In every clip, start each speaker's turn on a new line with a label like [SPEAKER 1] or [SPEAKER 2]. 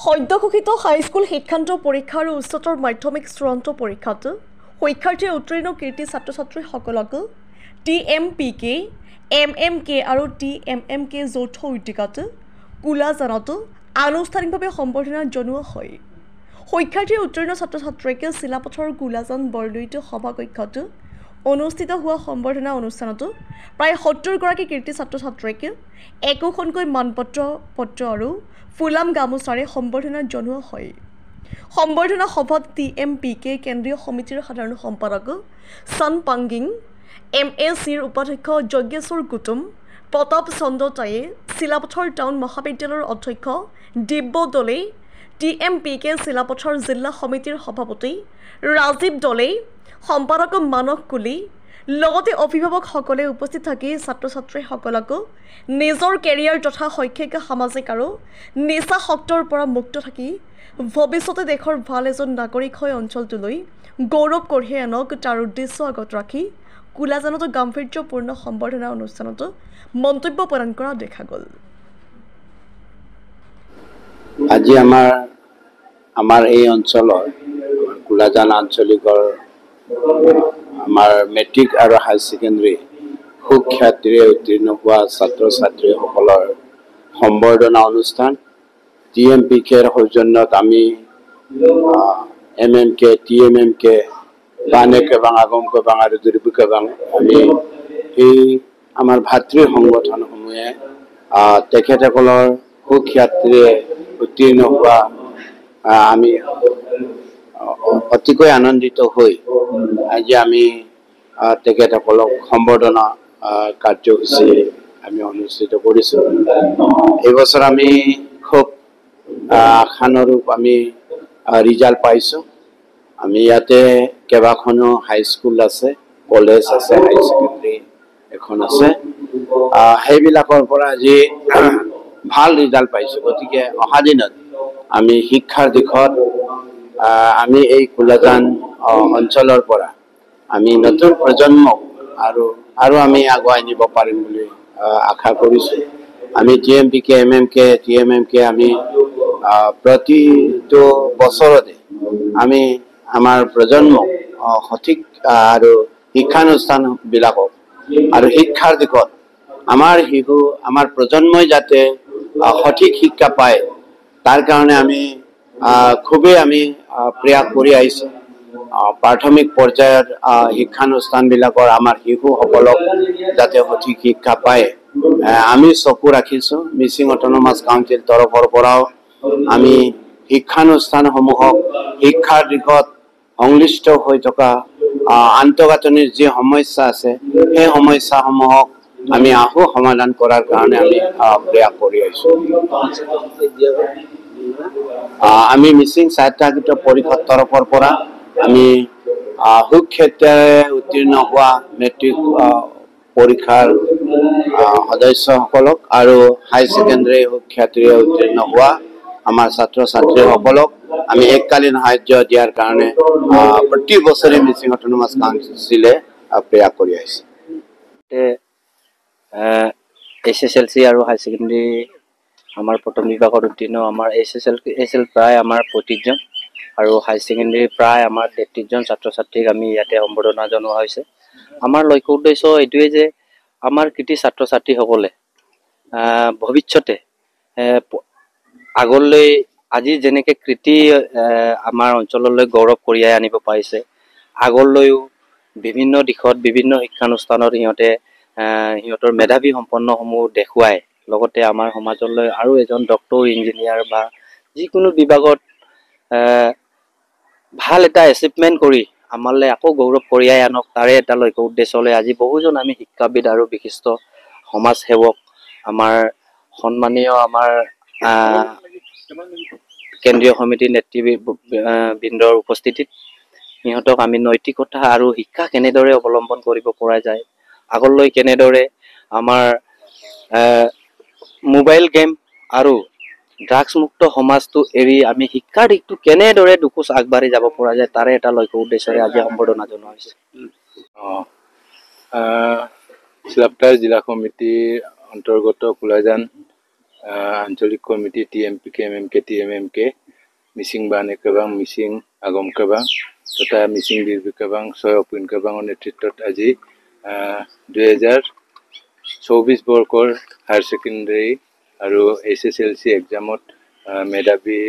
[SPEAKER 1] সদ্যঘোষিত high school শিক্ষান্ত পৰীক্ষা আৰু উচ্চতৰ মাধ্যমিক চূড়ান্ত পৰীক্ষাত শিক্ষাৰ্থীয়ে উত্তীৰ্ণ কীৰ্তি ছাত্ৰ ছাত্ৰীসকলক TMPK, MMK আৰু TMMK যৌথ উদ্যোগত কুলাজানত আনুষ্ঠানিকভাৱে সম্বৰ্ধনা জনোৱা হয়। শিক্ষাৰ্থীয়ে উত্তীৰ্ণ ছাত্ৰ ছাত্ৰীক চিলাপথাৰ কুলাজান বৰদৈত সভাকক্ষত অনুষ্ঠিত হোৱা সম্বৰ্ধনা অনুষ্ঠানত প্ৰায় 70 গৰাকী কীৰ্তি ছাত্ৰ ছাত্ৰীক একোখনকৈ মানপত্ৰ আৰু ফুলাম গামোচাৰে সম্বৰ্ধনা জনোৱা হয়। সম্বৰ্ধনা সভাত TMPK কেন্দ্ৰীয় সমিতিৰ সাধাৰণ সম্পাদক চান পাংগিং, MACৰ উপাধ্যক্ষ যজ্ঞেশ্বৰ কুটুম, প্ৰতাপ চন্দ্ৰতায়ে, চিলাপথাৰ টাউন মহাবিদ্যালয়ৰ অধ্যক্ষ দিব্য দলে, TMPK চিলাপথাৰ জিলা সমিতিৰ সভাপতি ৰাজীৱ দলে, সম্পাদক মানস কুলি, লগতে অভিভাৱকসকলে উপস্থিত থাকি ছাত্ৰ ছাত্ৰীসকলক নিজৰ কেৰিয়াৰ তথা শৈক্ষিক সামাজিক আৰু নিচাশক্তৰ পৰা মুক্ত থাকি ভৱিষ্যতে দেশৰ ভাল এজন নাগৰিক হৈ অঞ্চলটোলৈ গৌৰৱ কঢ়িয়াই আনক তাৰ উদ্দেশ্য আগত ৰাখি কুলাজানত গাম্ভীৰ্যপূৰ্ণ সম্বৰ্ধনা অনুষ্ঠানত মন্তব্য প্ৰদান কৰা দেখা গ'ল।
[SPEAKER 2] আজি আমাৰ এই অঞ্চলৰ কুলাজান আঞ্চলিকৰ আমাৰ মেট্ৰিক আৰু হাই ছেকেণ্ডাৰী সুখ্যাতিৰে উত্তীৰ্ণ হোৱা ছাত্ৰ ছাত্ৰীসকলৰ সম্বৰ্ধনা অনুষ্ঠান TMPKৰ সৌজন্যত আমি MMK, TMMK, বানেকে বাং আগমকে বাং আৰু দুৰ্বিকে বাং আমি এই আমাৰ ভাতৃ সংগঠনসমূহে তেখেতসকলৰ সুখ্যাতিৰে উত্তীৰ্ণ হোৱা আমি অতিকৈ আনন্দিত হৈ আজি আমি তেখেতসকলক সম্বৰ্ধনা কাৰ্যসূচী আমি অনুষ্ঠিত কৰিছোঁ। এইবছৰ আমি খুব আশানুৰূপ আমি ৰিজাল্ট পাইছোঁ। আমি ইয়াতে কেইবাখনো হাইস্কুল আছে, কলেজ আছে, হাই ছেকেণ্ডাৰী এখন আছে। সেইবিলাকৰ পৰা আজি ভাল ৰিজাল্ট পাইছোঁ। গতিকে অহা দিনত আমি শিক্ষাৰ দিশত আমি এই কুলাজান অঞ্চলৰ পৰা আমি নতুন প্ৰজন্মক আৰু আমি আগুৱাই নিব পাৰিম বুলি আশা কৰিছোঁ। আমি TMPK, MMK, TMMK আমি প্ৰতিটো বছৰতে আমি আমাৰ প্ৰজন্মক সঠিক আৰু শিক্ষানুষ্ঠানবিলাকক আৰু শিক্ষাৰ দিশত আমাৰ প্ৰজন্মই যাতে সঠিক শিক্ষা পায় তাৰ কাৰণে আমি খুবেই আমি প্ৰয়াস কৰি আহিছোঁ। প্ৰাথমিক পৰ্যায়ত শিক্ষানুষ্ঠানবিলাকৰ আমাৰ শিশুসকলক যাতে সঠিক শিক্ষা পায় আমি চকু ৰাখিছোঁ। মিচিং অট'নমাছ কাউন্সিল তৰফৰ পৰাও আমি শিক্ষানুষ্ঠানসমূহক শিক্ষাৰ দিশত সংশ্লিষ্ট হৈ থকা আন্তঃগাঁথনিৰ যি সমস্যা আছে সেই সমস্যাসমূহক আমি সমাধান কৰাৰ কাৰণে আমি প্ৰয়াস কৰি আহিছোঁ। আমি মিচিং স্বায়ত্তশাসিত পৰিষদ তৰফৰ পৰা আমি সুখ্যাতিৰে উত্তীৰ্ণ হোৱা মেট্ৰিক পৰীক্ষাৰ সদস্যসকলক আৰু হাই ছেকেণ্ডাৰী সুখ্যাতিৰে উত্তীৰ্ণ হোৱা আমাৰ ছাত্ৰ ছাত্ৰীসকলক আমি এককালীন সাহায্য দিয়াৰ কাৰণে প্ৰতি বছৰে মিচিং অট'নমাছ কাউন্সিলে প্ৰয়াস কৰি আহিছে।
[SPEAKER 3] SSLC আৰু হাই ছেকেণ্ডাৰী আমাৰ প্ৰথম বিভাগত উত্তীৰ্ণ আমাৰ SSL প্ৰায় আমাৰ 25জন আৰু হাই ছেকেণ্ডাৰী প্ৰায় আমাৰ 33জন ছাত্ৰ ছাত্ৰীক আমি ইয়াতে সম্বৰ্ধনা জনোৱা হৈছে। আমাৰ লক্ষ্য উদ্দেশ্য এইটোৱে যে আমাৰ কৃতি ছাত্ৰ ছাত্ৰীসকলে ভৱিষ্যতে আগলৈ আজি যেনেকৈ কৃতি আমাৰ অঞ্চললৈ গৌৰৱ কঢ়িয়াই আনিব পাৰিছে, আগলৈও বিভিন্ন দিশত বিভিন্ন শিক্ষানুষ্ঠানত সিহঁতৰ মেধাৱী সম্পন্নসমূহ দেখুৱাই লগতে আমাৰ সমাজলৈ আৰু এজন ডক্তৰ, ইঞ্জিনিয়াৰ বা যিকোনো বিভাগত ভাল এটা এচিভমেণ্ট কৰি আমালৈ আকৌ গৌৰৱ কঢ়িয়াই আনক তাৰে এটা লক্ষ্য উদ্দেশ্যলৈ আজি বহুজন আমি শিক্ষাবিদ আৰু বিশিষ্ট সমাজ সেৱক আমাৰ সন্মানীয় আমাৰ কেন্দ্ৰীয় সমিতিৰ নেতৃবৃন্দৰ উপস্থিতিত সিহঁতক আমি নৈতিকতা আৰু শিক্ষা কেনেদৰে অৱলম্বন কৰিব পৰা যায়, আগলৈ কেনেদৰে আমাৰ মোবাইল গেম আৰু ড্ৰাগছমুক্ত সমাজটো এৰি আমি শিক্ষাৰ দিশটো কেনেদৰে দুখোজ আগবাঢ়ি যাব পৰা যায় তাৰে এটা লক্ষ্য উদ্দেশ্যৰে আজি সম্বৰ্ধনা জনোৱা হৈছে।
[SPEAKER 4] চিলাপথাৰ জিলা সমিতিৰ অন্তৰ্গত কুলাজান আঞ্চলিক committee TMPK MMK TMMK Mising বানে কেবাং মিচিং আগম কেবাং তথা মিচিং বিৰবি কেবাং ছয় অপিন কেবাঙৰ নেতৃত্বত আজি 2024 বৰ্ষৰ হায়াৰ ছেকেণ্ডাৰী আৰু SSLC এক্সামত মেধাবী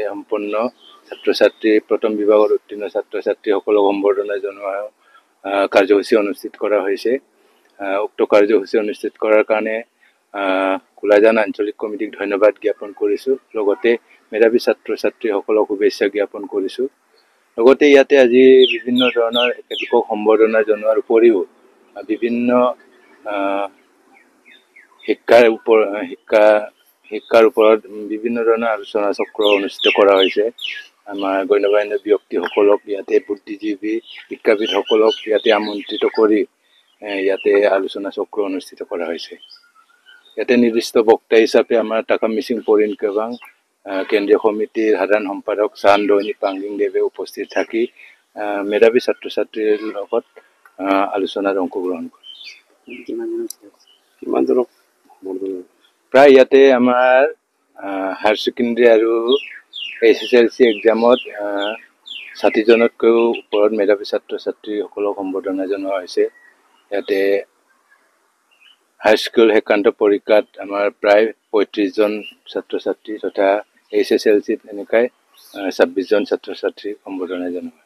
[SPEAKER 4] সম্পন্ন ছাত্ৰ ছাত্ৰী প্ৰথম বিভাগৰ উত্তীৰ্ণ ছাত্ৰ ছাত্ৰীসকলক সম্বৰ্ধনা জনোৱা কাৰ্যসূচী অনুষ্ঠিত কৰা হৈছে। উক্ত কাৰ্যসূচী অনুষ্ঠিত কৰাৰ কাৰণে কোলাজান আঞ্চলিক কমিটিক ধন্যবাদ জ্ঞাপন কৰিছোঁ। লগতে মেধাবী ছাত্ৰ ছাত্ৰীসকলক শুভেচ্ছা জ্ঞাপন কৰিছোঁ। লগতে ইয়াতে আজি বিভিন্ন ধৰণৰ একাধিক সম্বৰ্ধনা জনোৱাৰ উপৰিও বিভিন্ন শিক্ষাৰ ওপৰত বিভিন্ন ধৰণৰ আলোচনা চক্ৰ অনুষ্ঠিত কৰা হৈছে। আমাৰ গণ্যমান্য ব্যক্তিসকলক ইয়াতে বুদ্ধিজীৱী শিক্ষাবিদসকলক ইয়াতে আমন্ত্ৰিত কৰি ইয়াতে আলোচনা চক্ৰ অনুষ্ঠিত কৰা হৈছে। ইয়াতে নিৰ্দিষ্ট বক্তা হিচাপে আমাৰ টাকাম মিচিং পৰিণ কেবাং কেন্দ্ৰীয় সমিতিৰ সাধাৰণ সম্পাদক চান্দনী পাংগিং দেৱে উপস্থিত থাকি মেধাবী ছাত্ৰ ছাত্ৰীৰ লগত আলোচনাত অংশগ্ৰহণ কৰে। প্ৰায় ইয়াতে আমাৰ হায়াৰ ছেকেণ্ডাৰী আৰু SSLC এক্সামত 60জনতকৈও ওপৰত মেধাবী ছাত্ৰ ছাত্ৰীসকলক সম্বৰ্ধনা জনোৱা হৈছে। ইয়াতে হাইস্কুল শিক্ষান্ত পৰীক্ষাত আমাৰ প্ৰায় 35জন ছাত্ৰ ছাত্ৰী তথা SSLC এনেকৈ 26জন ছাত্ৰ ছাত্ৰীক সম্বৰ্ধনা জনোৱা